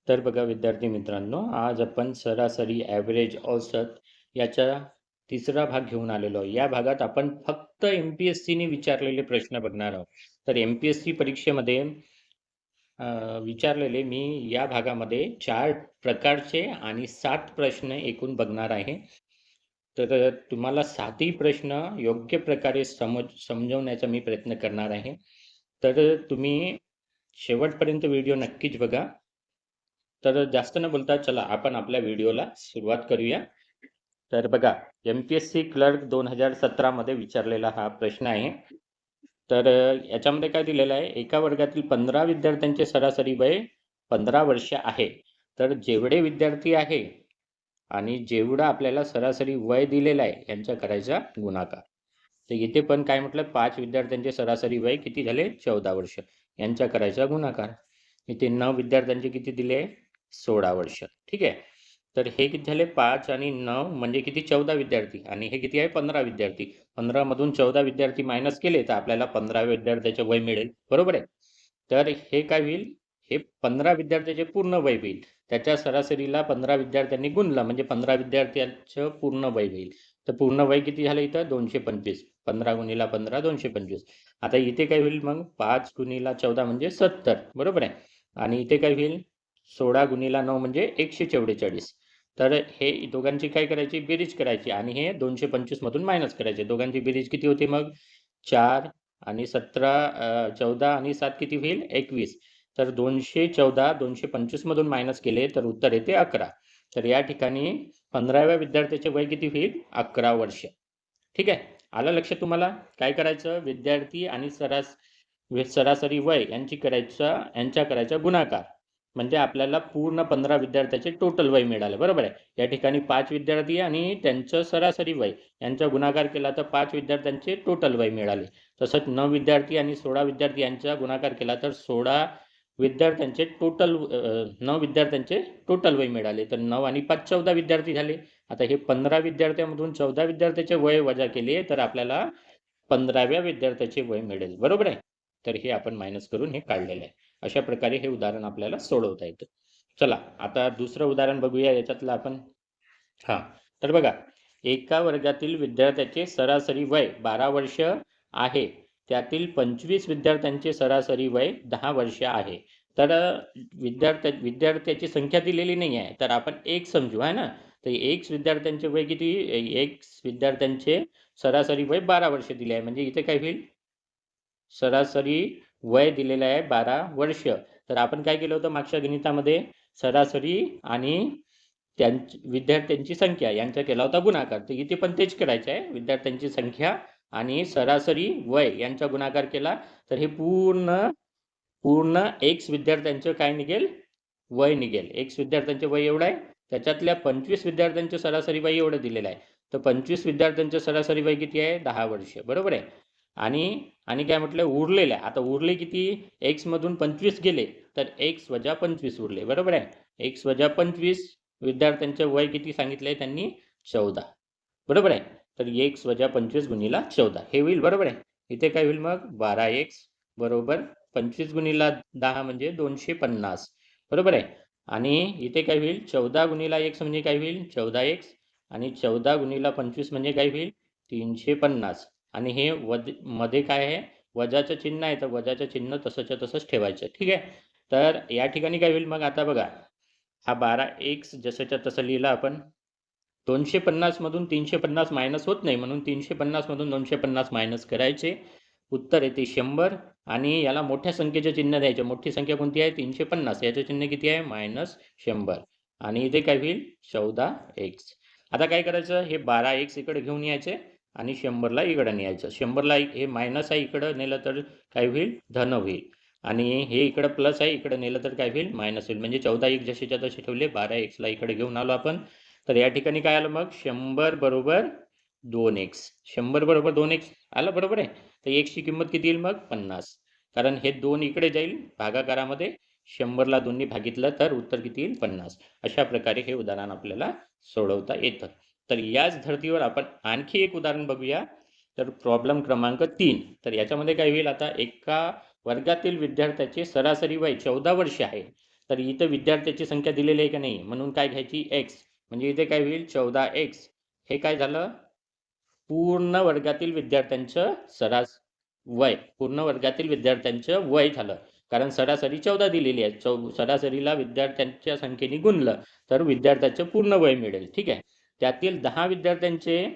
तर बघा विद्यार्थी मित्रांनो, आज आपण सरासरी, ॲव्हरेज, औसत याचा तिसरा भाग घेऊन आलेलो आहे. या भागात आपण फक्त एम-पी-एस-सीने विचारलेले प्रश्न बघणार आहोत. तर एम-पी-एस-सी परीक्षेमध्ये विचारलेले मी या भागामध्ये 4 प्रकारचे आणि 7 प्रश्न एकूण बघणार आहे. तर तुम्हाला 7ही प्रश्न योग्य प्रकारे समजवण्याचा मी प्रयत्न करणार आहे. तर तुम्ही शेवटपर्यंत व्हिडिओ नक्कीच बघा. तर जास्त न बोलता चला आपण आपल्या व्हिडिओला सुरुवात करूया. तर बघा, एम-पी-एस-सी क्लर्क 2017 मध्ये विचारलेला हा प्रश्न आहे. तर याच्यामध्ये काय दिलेलं आहे, एका वर्गातील 15 विद्यार्थ्यांचे सरासरी वय 15 वर्ष आहे. तर जेवढे विद्यार्थी आहे आणि जेवढा आपल्याला सरासरी वय दिलेलं आहे यांचा करायचा गुणाकार. तर इथे पण काय म्हटलं, 5 विद्यार्थ्यांचे सरासरी वय किती झाले, 14 वर्ष, यांचा करायचा गुणाकार. इथे 9 विद्यार्थ्यांचे किती दिले, 16 वर्ष. ठीक आहे. तर हे किती झाले, 5 आणि 9 म्हणजे किती, 14 विद्यार्थी, आणि हे किती आहे, 15 विद्यार्थी. 15 मधून 14 विद्यार्थी मायनस केले तर आपल्याला 15 विद्यार्थ्याचे वय मिळेल, बरोबर आहे. तर हे काय होईल, हे 15 विद्यार्थ्याचे पूर्ण वय होईल. त्याच्या सरासरीला 15 विद्यार्थ्यांनी गुणलं म्हणजे 15 विद्यार्थ्यांचं पूर्ण वय होईल. तर पूर्ण वय किती झालं इथं, 225. 15 गुणिला 15 225. आता इथे काय होईल मग, 5 गुणिला 14 म्हणजे 70, बरोबर आहे. आणि इथे काय होईल, 16 गुणिला 9 म्हणजे 144. तर हे दोघांची काय करायची, बेरीज करायची आणि हे 225 मधून मायनस करायचे. दोघांची बेरीज किती होती मग, 4 आणि 17, 14 आणि 7 किती होईल, 21. तर 214 225 मधून मायनस केले तर उत्तर येते 11. तर या ठिकाणी 15व्या विद्यार्थ्याचे वय किती होईल, 11 वर्ष. ठीक आहे. आलं लक्षात तुम्हाला. काय करायचं, विद्यार्थी आणि सरासरी वय यांच्या करायचा गुणाकार, म्हणजे आपल्याला पूर्ण 15 विद्यार्थ्याचे टोटल वय मिळालं, बरोबर आहे. या ठिकाणी 5 विद्यार्थी आणि त्यांचं सरासरी वय यांचा गुणाकार केला तर 5 विद्यार्थ्यांचे टोटल वय मिळाले. तसंच 9 विद्यार्थी आणि 16 विद्यार्थी यांचा गुणाकार केला तर 9 विद्यार्थ्यांचे टोटल वय मिळाले. तर 9 आणि 5 14 विद्यार्थी झाले. आता हे 15 विद्यार्थ्यांमधून 14 विद्यार्थ्याचे वय वजा केले तर आपल्याला 15व्या विद्यार्थ्याचे वय मिळेल, बरोबर आहे. तर हे आपण मायनस करून हे काढलेलं आहे. अशा प्रकारे हे उदाहरण आपल्याला सोडवता येतं. चला आता दुसरं उदाहरण बघूया याच्यातलं आपण. तर बघा, एका वर्गातील विद्यार्थ्याचे सरासरी वय 12 वर्ष आहे. त्यातील 25 विद्यार्थ्यांचे सरासरी वय 10 वर्ष आहे. तर विद्यार्थ्याची संख्या दिलेली नाही आहे, तर आपण एक समजू आहे ना. तर एक विद्यार्थ्यांचे वय किती, एक विद्यार्थ्यांचे सरासरी वय 12 वर्ष दिले आहे, म्हणजे इथे काय होईल, सरासरी वय दिलेलं आहे 12 वर्ष. तर आपण काय केलं होतं मागच्या गणितामध्ये, सरासरी आणि विद्यार्थ्यांची संख्या यांचा केला होता गुणाकार. तर इथे पण तेच करायचं आहे, विद्यार्थ्यांची संख्या आणि सरासरी वय यांचा गुणाकार केला तर हे पूर्ण एक्स विद्यार्थ्यांचं काय निघेल, वय निघेल. एक्स विद्यार्थ्यांचे वय एवढं आहे, त्याच्यातल्या 25 विद्यार्थ्यांचे सरासरी वय एवढं दिलेलं आहे. तर 25 विद्यार्थ्यांचे सरासरी वय किती आहे, 10 वर्ष, बरोबर आहे. आणि काय म्हटलं, उरलेल्या, आता उरले किती, एक्स मधून 25 गेले तर एक्स वजा 25 उरले, बरोबर आहे. एक्स वजा 25 विद्यार्थ्यांचे वय किती सांगितलंय त्यांनी, 14, बरोबर आहे. तर एक्स वजा 25 गुणिला 14 हे होईल, बरोबर आहे. इथे काय होईल मग, 12x बरोबर 25 गुणिला 10 म्हणजे 250, बरोबर आहे. आणि इथे काय होईल, 14 गुणिला x म्हणजे काय होईल, 14x, आणि 14 गुणिला 25 म्हणजे काय होईल, 350. आणि हे मध्ये काय आहे, वजाचं चिन्ह आहे, तर वजाचं चिन्ह तसंच्या तसंच ठेवायचं, ठीक आहे. तर या ठिकाणी काय होईल मग, आता बघा, हा 12x जसंच्या तसं लिहिला आपण. 250 मधून 350 मायनस होत नाही, म्हणून 350 मधून 250 मायनस करायचे, उत्तर येते 100. आणि याला मोठ्या संख्येचे चिन्ह द्यायचे. मोठी संख्या कोणती आहे, 350, याचं चिन्ह किती आहे, -100. आणि इथे काय होईल, 14x. आता काय करायचं, हे 12x इकडे घेऊन यायचे आणि 100ला इकडे न्यायचं. 100ला हे मायनस आहे, इकडं नेलं तर काय होईल, धन होईल. आणि हे इकडं प्लस आहे, इकडे नेलं तर काय होईल, मायनस होईल. म्हणजे 14x जसेच्या तसे ठेवले, 12xला इकडे घेऊन आलो आपण. तर या ठिकाणी काय आलं मग, 100 बरोबर 2x. 100 बरोबर 2x आलं, बरोबर आहे. तर x ची किंमत किती येईल मग, 50. कारण हे 2 इकडे जाईल भागाकारामध्ये, 100ला 2ने भागितलं तर उत्तर किती येईल, 50. अशा प्रकारे हे उदाहरण आपल्याला सोडवता येतं. तर याच धर्तीवर आपण आणखी एक उदाहरण बघूया. तर प्रॉब्लेम क्रमांक 3. तर याच्यामध्ये काय होईल, आता एका वर्गातील विद्यार्थ्याचे सरासरी वय 14 वर्ष आहे. तर इथं विद्यार्थ्याची संख्या दिलेली आहे का नाही, म्हणून काय घ्यायची x, म्हणजे इथे काय होईल 14x. हे काय झालं, पूर्ण वर्गातील विद्यार्थ्यांचं वय, पूर्ण वर्गातील विद्यार्थ्यांचं वय झालं. कारण सरासरी 14 दिलेली आहे, सरासरीला विद्यार्थ्यांच्या संख्येने गुणलं तर विद्यार्थ्याचं पूर्ण वय मिळेल. ठीक आहे. त्यातील 10 विद्यार्थ्यांचे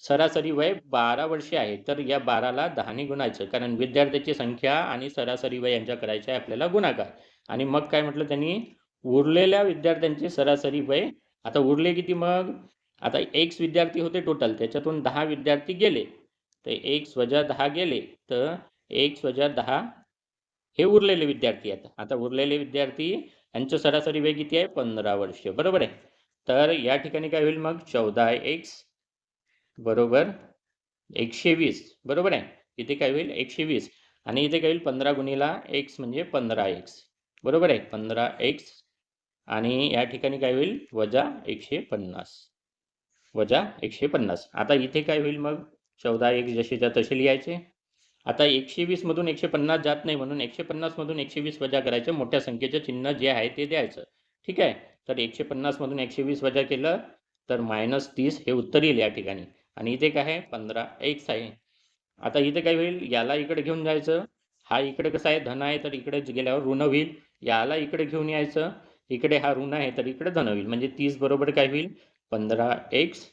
सरासरी वय 12 वर्षे आहे, तर या 12ला 10ने गुणायचं, कारण विद्यार्थ्याची संख्या आणि सरासरी वय यांच्या करायचं आहे आपल्याला गुणाकार. आणि मग काय म्हटलं त्यांनी, उरलेल्या विद्यार्थ्यांचे सरासरी वय. आता उरले किती मग, आता x विद्यार्थी होते टोटल, त्याच्यातून 10 विद्यार्थी गेले, तर x वजा 10 गेले, तर x वजा 10 हे उरलेले विद्यार्थी आहेत. आता उरलेले विद्यार्थी यांचं सरासरी वय किती आहे, 15 वर्ष, बरोबर आहे. तर या ठिकाणी काय होईल मग, 14x बरोबर 120, बरोबर आहे. इथे काय होईल 120, आणि इथे काय होईल 15 गुणिला x म्हणजे 15x, बरोबर आहे. 15x, आणि या ठिकाणी काय होईल वजा 150, वजा 150. आता इथे काय होईल मग, 14x जशीच्या तसे लिहायचे. आता 120 मधून 150 जात नाही, म्हणून 150 मधून 120 वजा करायचं, मोठ्या संख्येचं चिन्ह जे आहे ते द्यायचं. ठीक आहे. तर 150 मधून 120 वजा केलं तर -30 हे उत्तर येईल या ठिकाणी. आणि इथे काय आहे 15x आहे. आता इथे काय होईल, याला इकडे घेऊन जायचं, हा इकडे कसा आहे धन आहे, तर इकडे गेल्यावर ऋण होईल. याला इकडे घेऊन यायचं, इकडे हा ऋण आहे तर इकडे धन होईल, म्हणजे 30 बरोबर काय होईल 15x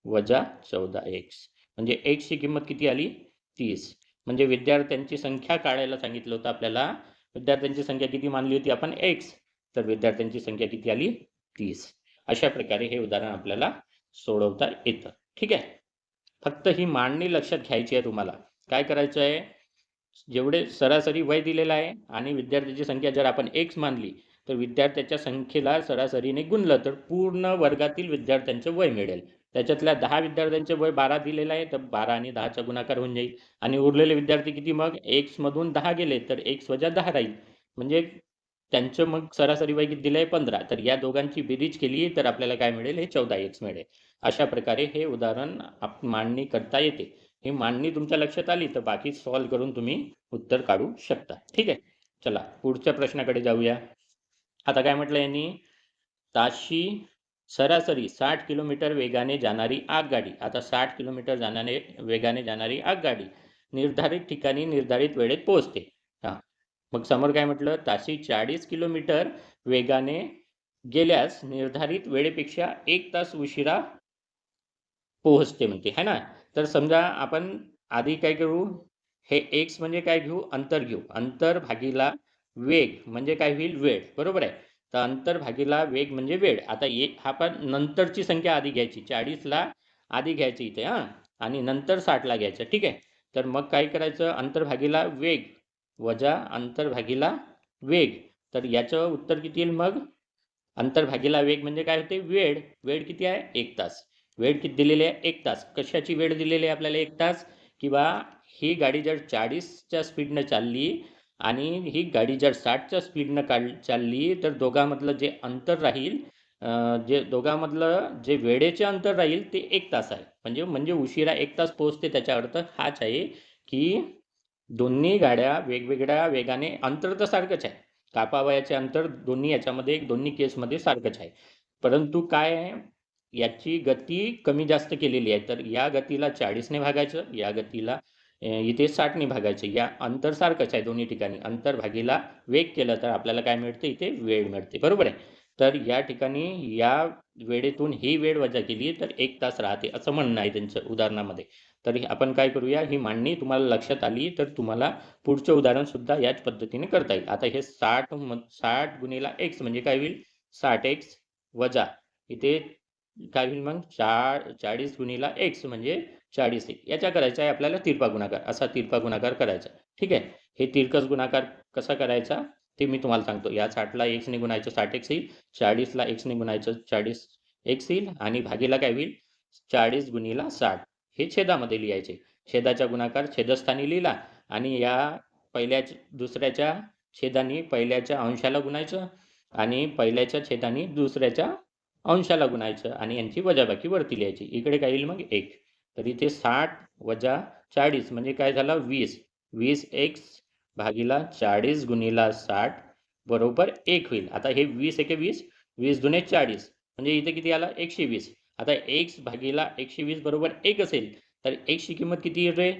वजा 14x, म्हणजे x ची किंमत किती आली 30. म्हणजे विद्यार्थ्यांची संख्या काढायला सांगितलं होतं आपल्याला, विद्यार्थ्यांची संख्या किती मानली होती आपण x, तर विद्यार्थ्यांची संख्या किती आली 30. अशा प्रकारे हे उदाहरण आपल्याला सोडवता येतं. ठीक आहे. फक्त ही मांडणी लक्षात घ्यायची आहे तुम्हाला. काय करायचं आहे, जेवढे सरासरी वय दिलेलं आहे आणि विद्यार्थ्याची संख्या जर आपण x मानली, तर विद्यार्थ्याच्या संख्येला सरासरीने गुणलं तर पूर्ण वर्गातील विद्यार्थ्यांचं वय मिळेल. त्याच्यातल्या 10 विद्यार्थ्यांचे वय 12 दिलेलं आहे, तर 12 आणि 10चा गुणाकार होऊन जाईल. आणि उरलेले विद्यार्थी किती मग, x मधून 10 गेले तर x वजा 10 राहील, म्हणजे त्यांचं मग सरासरी वय किती दिलं आहे 15. तर या दोघांची बेरीज केली तर आपल्याला काय मिळेल, हे 14x मिळेल. अशा प्रकारे हे उदाहरण मांडणी करता येते. ही मांडणी तुमच्या लक्षात आली तर बाकी सॉल्व्ह करून तुम्ही उत्तर काढू शकता. ठीक आहे. चला पुढच्या प्रश्नाकडे जाऊया. आता काय म्हटलं यांनी, ताशी सरासरी 60 किलोमीटर वेगाने जाणारी आगगाडी. आता 60 किलोमीटर वेगाने जाणारी आगगाडी निर्धारित ठिकाणी निर्धारित वेळेत पोहोचते. मग समोर काय म्हटलं, ताशी 40 किलोमीटर वेगाने गेल्यास निर्धारित वेळेपेक्षा 1 तास उशिरा पोहोचते म्हणते, है ना. तर समजा आपण आधी काय करू, हे x म्हणजे काय घेऊ, अंतर घेऊ. अंतर भागीला वेग म्हणजे काय होईल, वेळ, बरोबर आहे. तर अंतर भागीला वेग म्हणजे वेळ. आता आपण नंतरची संख्या आधी घ्यायची, 40ला आधी घ्यायची इथे, आणि नंतर 60ला घ्यायचं. ठीक आहे. तर मग काय करायचं, अंतर भागीला वेग वजा अंतर भागीला वेग. तर याचं उत्तर किती येईल मग, अंतर भागीला वेग म्हणजे काय होते, वेळ. वेळ किती आहे 1 तास. वेळ किती दिलेली आहे 1 तास. कशाची वेळ दिलेली आहे आपल्याला 1 तास, किंवा ही गाडी जर 40च्या स्पीडनं चालली आणि ही गाडी जर 60च्या स्पीडनं चालली, तर दोघांमधलं जे अंतर राहील, जे दोघांमधलं जे वेळेचे अंतर राहील ते 1 तास आहे. म्हणजे उशिरा 1 तास पोहोचते. त्याचा अर्थ हाच आहे की दोन्ही गाड्या वेगवेगळ्या वेगाने, अंतर तर सारखंच आहे, कापावयाचे अंतर दोन्ही याच्यामध्ये दोन्ही केसमध्ये सारखंच आहे, परंतु काय आहे, याची गती कमी जास्त केलेली आहे. तर या गतीला 40ने भागायचं, या गतीला इथे 60ने भागायचं. या अंतर सारखंच आहे दोन्ही ठिकाणी. अंतर भागीला वेग केलं तर आपल्याला काय मिळते, इथे वेळ मिळते, बरोबर आहे. तर या ठिकाणी या वेळेतून ही वेळ वजा केली तर 1 तास राहते, असं म्हणणं आहे त्यांचं उदाहरणामध्ये. तर आपण काय करूया, ही मांडणी तुम्हाला लक्षात आली तर तुम्हाला पुढचं उदाहरण सुद्धा याच पद्धतीने करता येईल. आता हे 60 गुणिला x म्हणजे काय होईल 60x वजा इथे काय होईल मग 40 गुणिला x म्हणजे 40 याचा करायचा आहे आपल्याला तिरपा गुणाकार. असा तिरपा गुणाकार करायचा. ठीक आहे. हे तिरकस गुणाकार कसा करायचा ते मी तुम्हाला सांगतो. या 60ला x ने गुणायचं 60x येईल, 40ला x ने गुणायचं 40x येईल, आणि भागीला काय होईल 40 गुणिला 60 हे छेदामध्ये लिहायचे. छेदाचा गुणाकार छेदस्थानी लिहिला, आणि या दुसऱ्याच्या छेदानी पहिल्याच्या अंशाला गुणायचं, आणि पहिल्याच्या छेदानी दुसऱ्याच्या अंशाला गुणायचं, आणि यांची वजाबाकी वरती लिहायची. इकडे काय येईल मग 1. तर इथे 60 वजा 40 म्हणजे काय झालं 20. 20x भागीला 40 गुणिला 60 बरोबर 1 होईल. आता हे 20 एके 20, 20 दुने 40 म्हणजे इथे किती आला 120. आता x भागीला 120 बरोबर 1 असेल तर x ची किंमत किती येईल रे?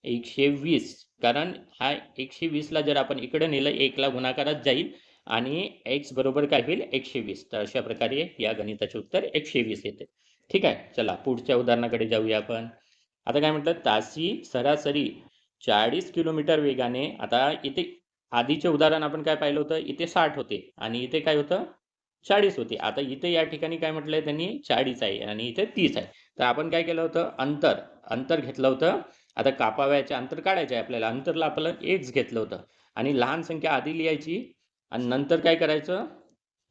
120. कारण हा 120 ला जर आपण इकडे नेलं 1 ला गुणाकारात जाईल आणि x बरोबर काय होईल 120. तर अशा प्रकारे या गणिताचे उत्तर 120 येते. ठीक आहे. चला पुढच्या उदाहरणाकडे जाऊया आपण. आता काय म्हटलं तासी सरासरी 40 किलोमीटर वेगाने. आता इथे आधीचे उदाहरण आपण काय पाहिलं होतं इथे 60 होते आणि इथे काय होतं 40 होते. आता इथे या ठिकाणी काय म्हटलंय त्यांनी 40 आहे आणि इथे 30 आहे. तर आपण काय केलं होतं अंतर घेतलं होतं. आता कापाव्याचे अंतर काढायचे आहे आपल्याला. अंतरला आपलं x घेतलं होतं आणि लहान संख्या आधी लिहायची आणि नंतर काय करायचं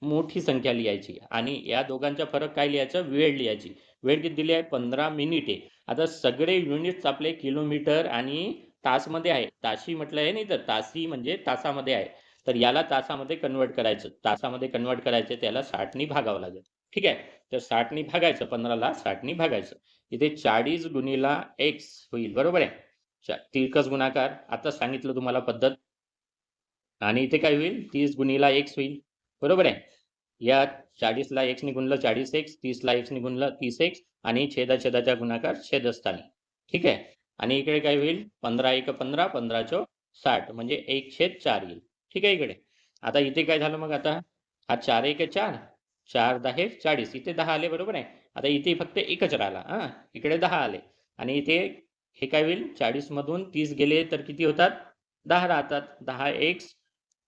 मोठी संख्या लिहायची आणि या दोघांचा फरक काय लिहायचं वेळ लिहायची. वेळ किती दिली आहे 15 मिनिटे. आता सगळे युनिट्स आपले किलोमीटर आणि तासमध्ये आहे. ताशी म्हटलं आहे नाही तर तासी म्हणजे तासामध्ये आहे. तर याला तासामध्ये कन्वर्ट करायचं. तासामध्ये कन्वर्ट करायचं त्याला 60 नी भागावं लागेल. ठीक आहे. तर 60 नी भागायचं 15 ला 60 नी भागायचं. इथे 40 गुणिला x होईल बरोबर आहे. तिरकस गुणाकार आता सांगितलं तुम्हाला पद्धत. आणि इथे काय होईल 30 गुणिला x होईल बरोबर आहे. या 40 ला x ने गुणलं 40x, 30 ला x ने गुणलं 30x आणि छेदाछेदाचा गुणाकार छेदस्थानी. ठीक आहे. आणि इकडे काय होईल 15 एक 15, 15 चौक 60 म्हणजे 1/4 येईल. ठीक आहे इकडे. आता इथे काय झालं मग आता हा 4 एक 4, 4 10 40 इथे 10 आले बरोबर आहे. आता इथे फक्त एकच राहिला हा इकडे 10 आले आणि इथे हे काय होईल 40 मधून 30 गेले तर किती होतात 10 राहतात. 10x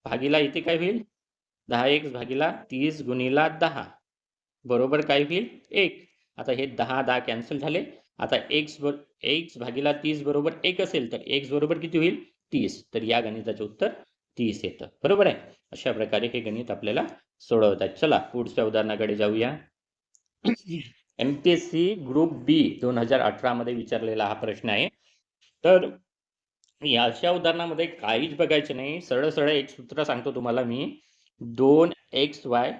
भागीला इथे काय होईल 10x भागीला 30 गुणिला 10 बरोबर काय होईल 1. आता हे 10 कॅन्सल झाले. आता x भागीला 30 बरोबर 1 असेल तर x बरोबर किती होईल 30. तर या गणिताचे उत्तर 30 येतं बरोबर आहे. अशा प्रकारे हे गणित आपल्याला सोडवतात. चला पुढच्या उदाहरणाकडे जाऊया. MPSC ग्रुप बी 2018 मध्ये विचारलेला हा प्रश्न आहे. तर या अशा उदाहरणामध्ये काहीच बघायचं नाही. सरळ सरळ एक सूत्र सांगतो तुम्हाला मी 2xy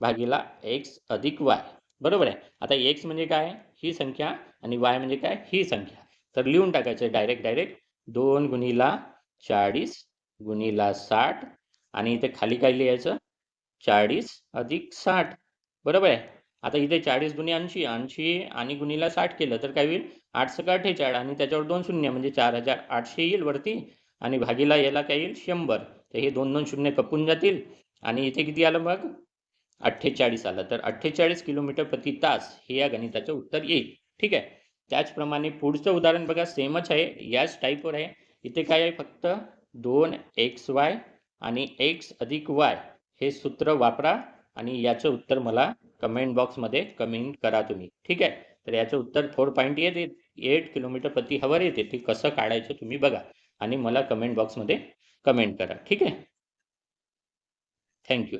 भागीला x अधिक y बरोबर आहे. आता x म्हणजे काय ही संख्या आणि y म्हणजे काय ही संख्या. तर लिहून टाकायचं डायरेक्ट 2 गुणिला 40 गुणिला 60 आणि इथे खाली काय लिहायचं 40 अधिक 60 बरोबर आहे. आता इथे 40 दुने 80 80 आणि गुणिला 60 केलं तर काय होईल 8 सका 48 आणि त्याच्यावर 2 शून्य म्हणजे 4800 येईल वरती आणि भागीला याला काय येईल 100. तर हे 2 शून्य कपून जातील आणि इथे किती आलं मग 48 आलं. तर 48 किलोमीटर प्रति तास हे या गणिताचं उत्तर येईल. ठीक आहे. त्याचप्रमाणे पुढचं उदाहरण बघा सेमच आहे याच टाईपवर आहे. इथे काय आहे फक्त 2xy आणि x अधिक y हे सूत्र वापरा आणि याचं उत्तर मला कमेंट बॉक्समध्ये कमेंट करा तुम्ही. ठीक आहे. तर याचं उत्तर 4.8 किलोमीटर प्रति हवर येते. ते कसं काढायचं तुम्ही बघा आणि मला कमेंट बॉक्समध्ये कमेंट करा. ठीक आहे. थँक्यू.